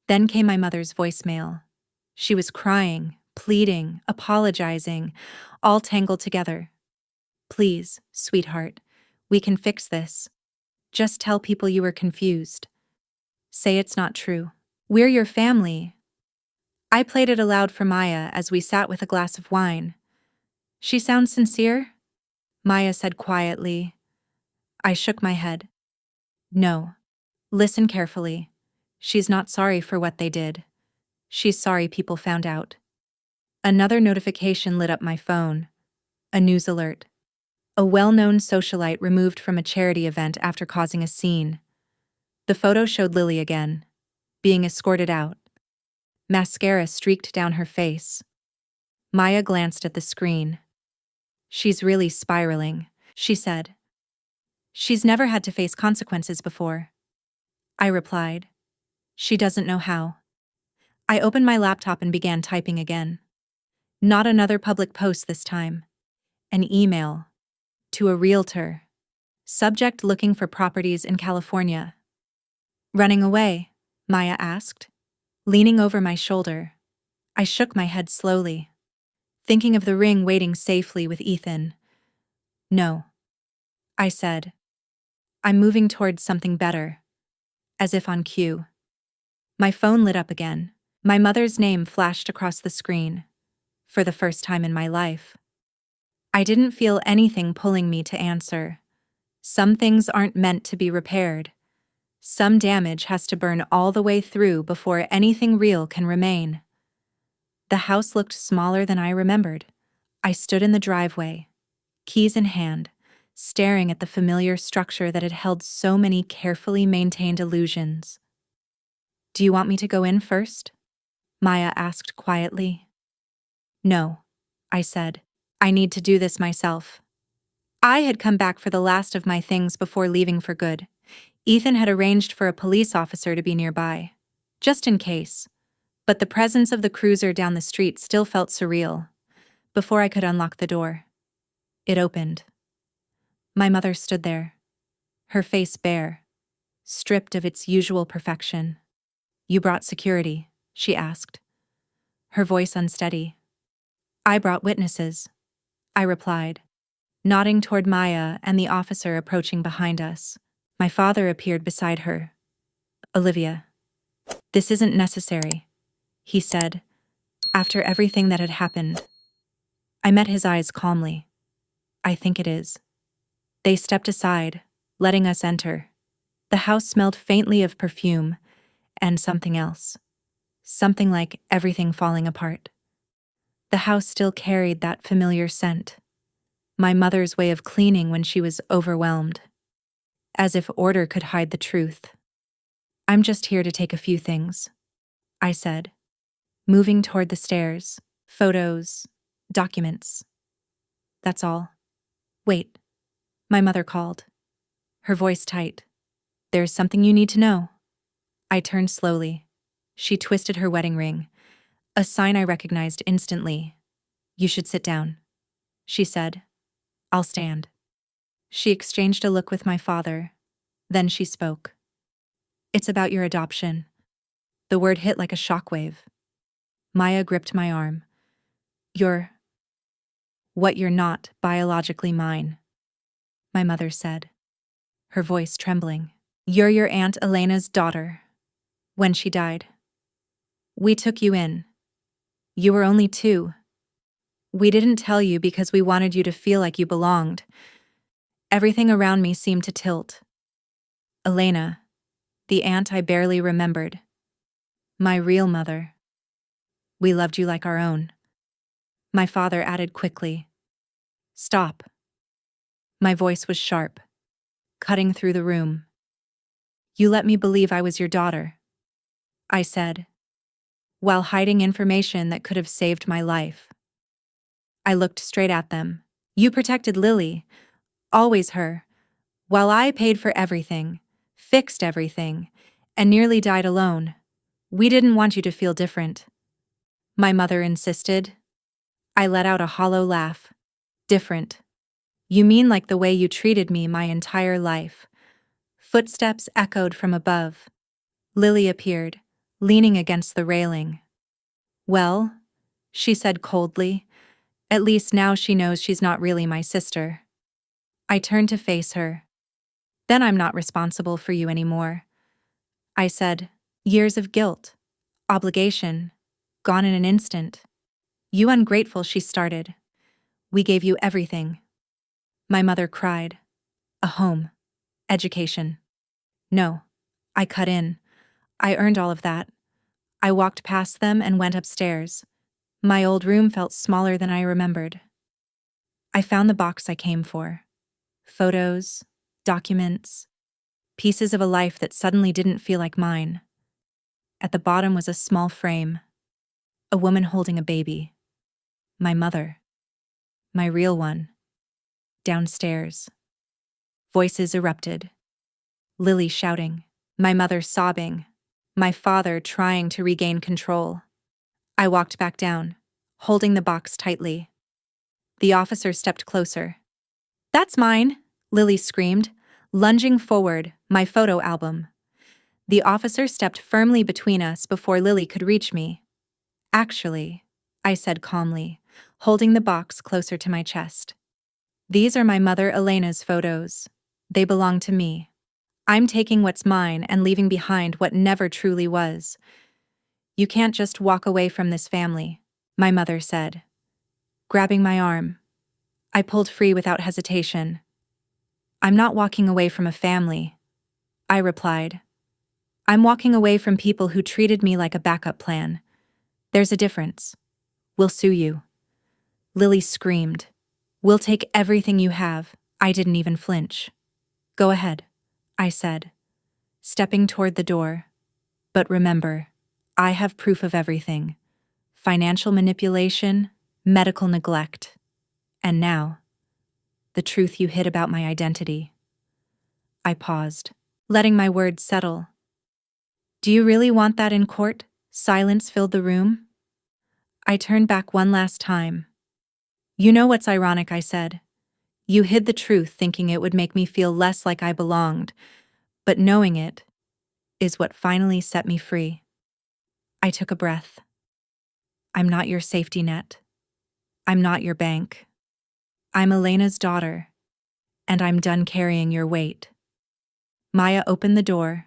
Then came my mother's voicemail. She was crying, pleading, apologizing, all tangled together. Please, sweetheart, we can fix this. Just tell people you were confused. Say it's not true. We're your family. I played it aloud for Maya as we sat with a glass of wine. She sounds sincere? Maya said quietly. I shook my head. No. Listen carefully. She's not sorry for what they did. She's sorry people found out. Another notification lit up my phone. A news alert. A well-known socialite removed from a charity event after causing a scene. The photo showed Lily again, being escorted out. Mascara streaked down her face. Maya glanced at the screen. She's really spiraling, she said. She's never had to face consequences before. I replied. She doesn't know how. I opened my laptop and began typing again. Not another public post this time. An email. To a realtor. Subject looking for properties in California. Running away? Maya asked, leaning over my shoulder. I shook my head slowly, thinking of the ring waiting safely with Ethan. No. I said. I'm moving towards something better. As if on cue. My phone lit up again. My mother's name flashed across the screen. For the first time in my life. I didn't feel anything pulling me to answer. Some things aren't meant to be repaired. Some damage has to burn all the way through before anything real can remain. The house looked smaller than I remembered. I stood in the driveway, keys in hand, staring at the familiar structure that had held so many carefully maintained illusions. Do you want me to go in first? Maya asked quietly. No, I said. I need to do this myself. I had come back for the last of my things before leaving for good. Ethan had arranged for a police officer to be nearby, just in case. But the presence of the cruiser down the street still felt surreal. Before I could unlock the door, it opened. My mother stood there, her face bare, stripped of its usual perfection. "You brought security?" she asked, her voice unsteady. "I brought witnesses," I replied, nodding toward Maya and the officer approaching behind us. My father appeared beside her. "Olivia, this isn't necessary," he said, after everything that had happened. I met his eyes calmly. "I think it is." They stepped aside, letting us enter. The house smelled faintly of perfume and something else. Something like everything falling apart. The house still carried that familiar scent. My mother's way of cleaning when she was overwhelmed. As if order could hide the truth. "I'm just here to take a few things," I said, moving toward the stairs. "Photos, documents. That's all." "Wait," my mother called, her voice tight. "There's something you need to know." I turned slowly. She twisted her wedding ring, a sign I recognized instantly. "You should sit down," she said. "I'll stand." She exchanged a look with my father. Then she spoke. "It's about your adoption." The word hit like a shockwave. Maya gripped my arm. "You're what you're not biologically mine," my mother said, her voice trembling. "You're your Aunt Elena's daughter. When she died. We took you in. You were only 2. We didn't tell you because we wanted you to feel like you belonged." Everything around me seemed to tilt. Elena, the aunt I barely remembered. My real mother. "We loved you like our own." My father added quickly. "Stop." My voice was sharp, cutting through the room. "You let me believe I was your daughter," I said, while hiding information that could have saved my life. I looked straight at them. "You protected Lily, always her, while I paid for everything, fixed everything, and nearly died alone. We didn't want you to feel different." My mother insisted. I let out a hollow laugh. "Different? You mean like the way you treated me my entire life?" Footsteps echoed from above. Lily appeared, leaning against the railing. "Well," she said coldly, "at least now she knows she's not really my sister." I turned to face her. "Then I'm not responsible for you anymore," I said. "Years of guilt, obligation, gone in an instant." "You ungrateful," she started. "We gave you everything." My mother cried. "A home. Education." "No," I cut in. "I earned all of that." I walked past them and went upstairs. My old room felt smaller than I remembered. I found the box I came for. Photos, documents, pieces of a life that suddenly didn't feel like mine. At the bottom was a small frame. A woman holding a baby. My mother. My real one. Downstairs. Voices erupted. Lily shouting. My mother sobbing. My father trying to regain control. I walked back down, holding the box tightly. The officer stepped closer. "That's mine," Lily screamed, lunging forward, my photo album. The officer stepped firmly between us before Lily could reach me. "Actually," I said calmly, holding the box closer to my chest. "These are my mother Elena's photos. They belong to me. I'm taking what's mine and leaving behind what never truly was. You can't just walk away from this family," my mother said, grabbing my arm. I pulled free without hesitation. "I'm not walking away from a family," I replied. "I'm walking away from people who treated me like a backup plan. There's a difference. We'll sue you." Lily screamed. "We'll take everything you have." I didn't even flinch. "Go ahead," I said, stepping toward the door. "But remember, I have proof of everything. Financial manipulation, medical neglect, and now, the truth you hid about my identity." I paused, letting my words settle. "Do you really want that in court?" Silence filled the room. I turned back one last time. "You know what's ironic," I said. You hid the truth thinking it would make me feel less like I belonged, but knowing it is what finally set me free. I took a breath. I'm not your safety net. I'm not your bank. I'm Elena's daughter, and I'm done carrying your weight. Maya opened the door,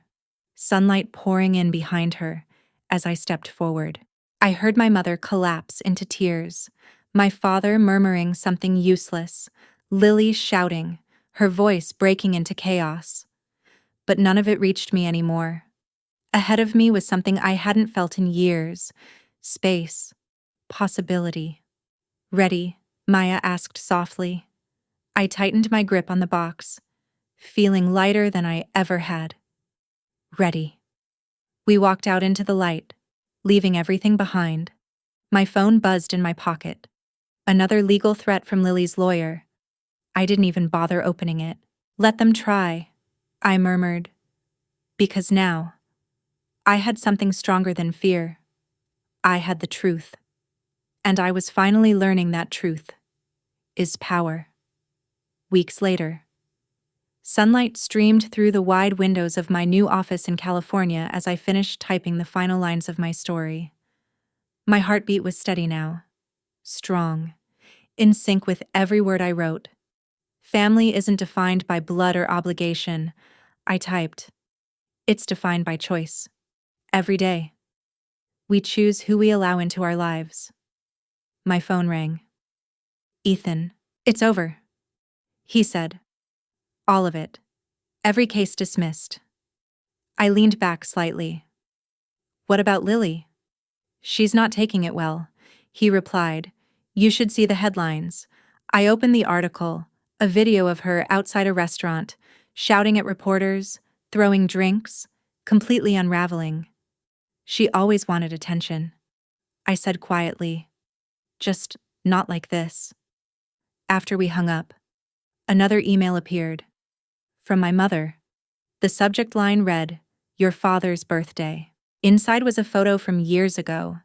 sunlight pouring in behind her as I stepped forward. I heard my mother collapse into tears, my father murmuring something useless, Lily shouting, her voice breaking into chaos. But none of it reached me anymore. Ahead of me was something I hadn't felt in years: space, possibility. Ready? Maya asked softly. I tightened my grip on the box, feeling lighter than I ever had. Ready. We walked out into the light, leaving everything behind. My phone buzzed in my pocket. Another legal threat from Lily's lawyer. I didn't even bother opening it. Let them try, I murmured. Because now, I had something stronger than fear. I had the truth. And I was finally learning that truth is power. Weeks later, sunlight streamed through the wide windows of my new office in California as I finished typing the final lines of my story. My heartbeat was steady now, strong, in sync with every word I wrote. Family isn't defined by blood or obligation, I typed. It's defined by choice. Every day, we choose who we allow into our lives. My phone rang. Ethan, it's over, he said. All of it. Every case dismissed. I leaned back slightly. What about Lily? She's not taking it well, he replied. You should see the headlines. I opened the article, a video of her outside a restaurant, shouting at reporters, throwing drinks, completely unraveling. She always wanted attention, I said quietly. Just not like this. After we hung up, another email appeared. From my mother. The subject line read, Your father's birthday. Inside was a photo from years ago,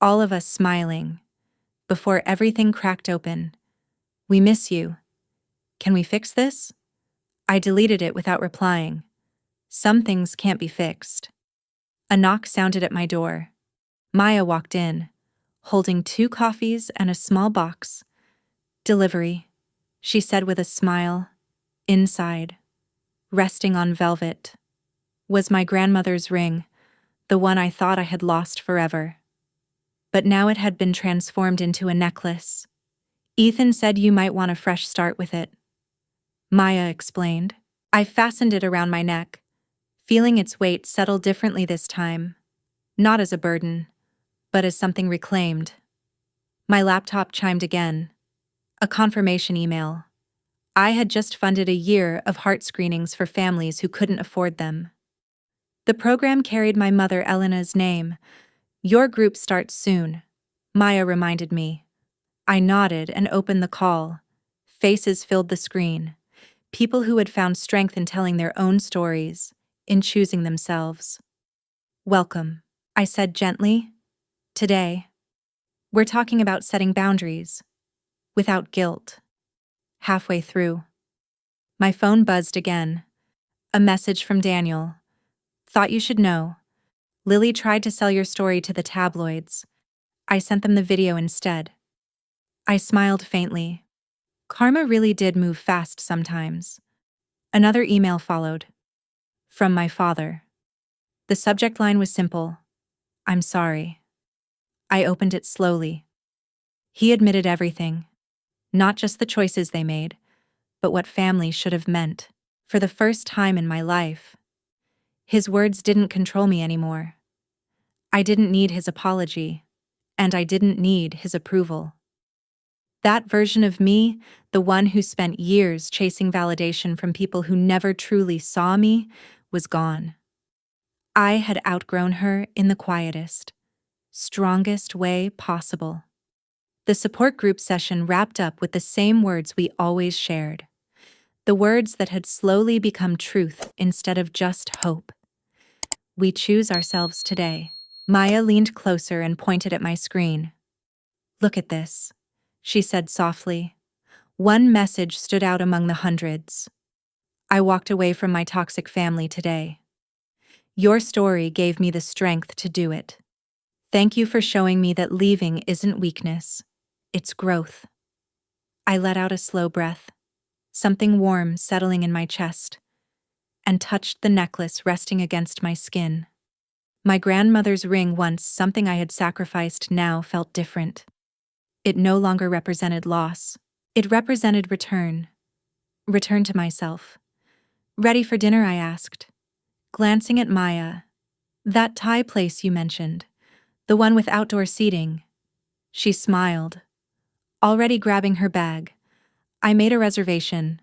all of us smiling. Before everything cracked open. We miss you. Can we fix this? I deleted it without replying. Some things can't be fixed. A knock sounded at my door. Maya walked in, holding 2 coffees and a small box. Delivery, she said with a smile. Inside, resting on velvet, was my grandmother's ring, the one I thought I had lost forever. But now it had been transformed into a necklace. Ethan said you might want a fresh start with it. Maya explained. I fastened it around my neck, feeling its weight settle differently this time. Not as a burden, but as something reclaimed. My laptop chimed again. A confirmation email. I had just funded a year of heart screenings for families who couldn't afford them. The program carried my mother Elena's name. Your group starts soon, Maya reminded me. I nodded and opened the call. Faces filled the screen. People who had found strength in telling their own stories, in choosing themselves. Welcome, I said gently. Today, we're talking about setting boundaries, without guilt. Halfway through, my phone buzzed again. A message from Daniel. Thought you should know. Lily tried to sell your story to the tabloids. I sent them the video instead. I smiled faintly. Karma really did move fast sometimes. Another email followed. From my father. The subject line was simple. I'm sorry. I opened it slowly. He admitted everything. Not just the choices they made, but what family should have meant. For the first time in my life. His words didn't control me anymore. I didn't need his apology, and I didn't need his approval. That version of me, the one who spent years chasing validation from people who never truly saw me, was gone. I had outgrown her in the quietest, strongest way possible. The support group session wrapped up with the same words we always shared. The words that had slowly become truth instead of just hope. We choose ourselves today. Maya leaned closer and pointed at my screen. Look at this, she said softly. One message stood out among the hundreds. I walked away from my toxic family today. Your story gave me the strength to do it. Thank you for showing me that leaving isn't weakness, it's growth. I let out a slow breath, something warm settling in my chest, and touched the necklace resting against my skin. My grandmother's ring, once something I had sacrificed, now felt different. It no longer represented loss. It represented return. Return to myself. Ready for dinner, I asked, glancing at Maya. That Thai place you mentioned, the one with outdoor seating. She smiled, already grabbing her bag. I made a reservation,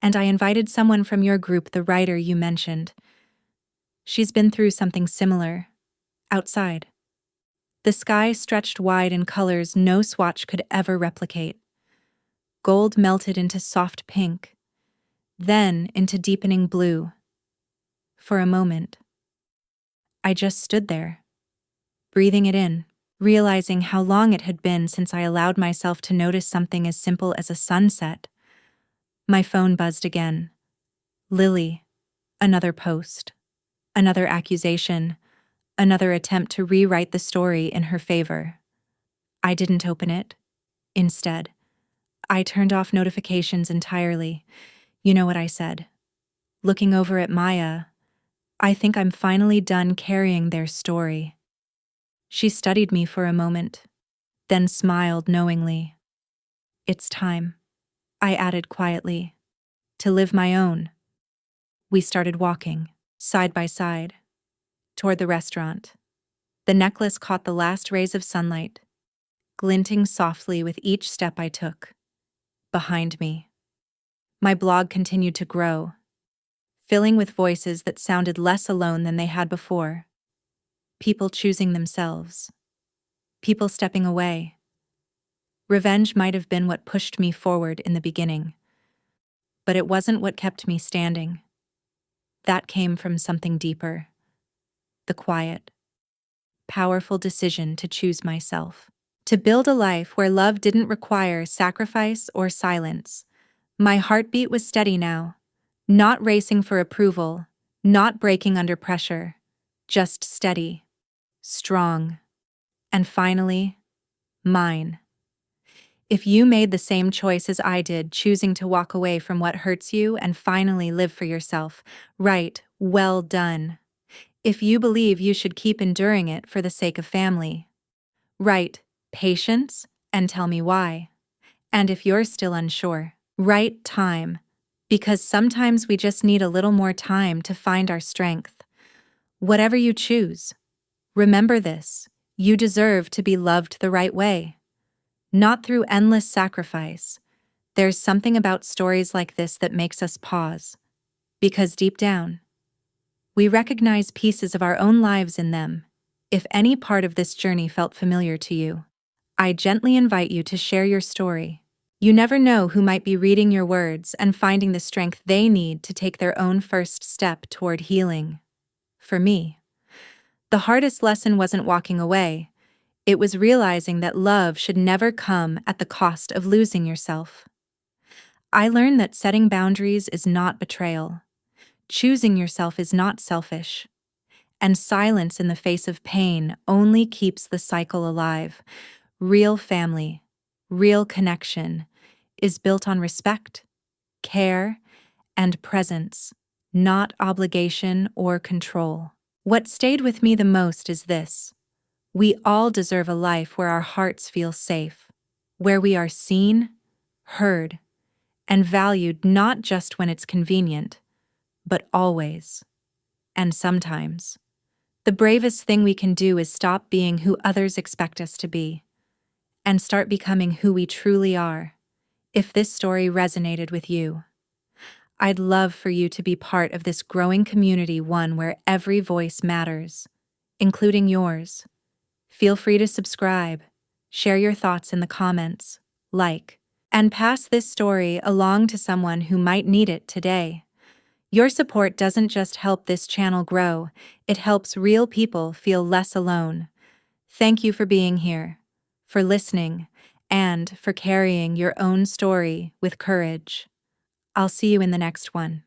and I invited someone from your group, the writer you mentioned. She's been through something similar. Outside. The sky stretched wide in colors no swatch could ever replicate. Gold melted into soft pink, then into deepening blue. For a moment, I just stood there, breathing it in, realizing how long it had been since I allowed myself to notice something as simple as a sunset. My phone buzzed again. Lily, another post, another accusation, another attempt to rewrite the story in her favor. I didn't open it. Instead, I turned off notifications entirely. You know what I said? Looking over at Maya, I think I'm finally done carrying their story. She studied me for a moment, then smiled knowingly. It's time, I added quietly, to live my own. We started walking, side by side, toward the restaurant. The necklace caught the last rays of sunlight, glinting softly with each step I took. Behind me, my blog continued to grow, filling with voices that sounded less alone than they had before. People choosing themselves. People stepping away. Revenge might have been what pushed me forward in the beginning, but it wasn't what kept me standing. That came from something deeper. The quiet, powerful decision to choose myself. To build a life where love didn't require sacrifice or silence. My heartbeat was steady now, not racing for approval, not breaking under pressure, just steady, strong, and finally, mine. If you made the same choice as I did, choosing to walk away from what hurts you and finally live for yourself, right, well done. If you believe you should keep enduring it for the sake of family, right, patience, and tell me why. And if you're still unsure, right, time, because sometimes we just need a little more time to find our strength. Whatever you choose, remember this: you deserve to be loved the right way. Not through endless sacrifice. There's something about stories like this that makes us pause. Because deep down, we recognize pieces of our own lives in them. If any part of this journey felt familiar to you, I gently invite you to share your story. You never know who might be reading your words and finding the strength they need to take their own first step toward healing. For me, the hardest lesson wasn't walking away. It was realizing that love should never come at the cost of losing yourself. I learned that setting boundaries is not betrayal. Choosing yourself is not selfish. And silence in the face of pain only keeps the cycle alive. Real family, real connection, is built on respect, care, and presence, not obligation or control. What stayed with me the most is this: we all deserve a life where our hearts feel safe, where we are seen, heard, and valued not just when it's convenient, but always. And sometimes, the bravest thing we can do is stop being who others expect us to be, and start becoming who we truly are. If this story resonated with you, I'd love for you to be part of this growing community, one where every voice matters, including yours. Feel free to subscribe, share your thoughts in the comments, and pass this story along to someone who might need it today. Your support doesn't just help this channel grow, it helps real people feel less alone. Thank you for being here, for listening, and for carrying your own story with courage. I'll see you in the next one.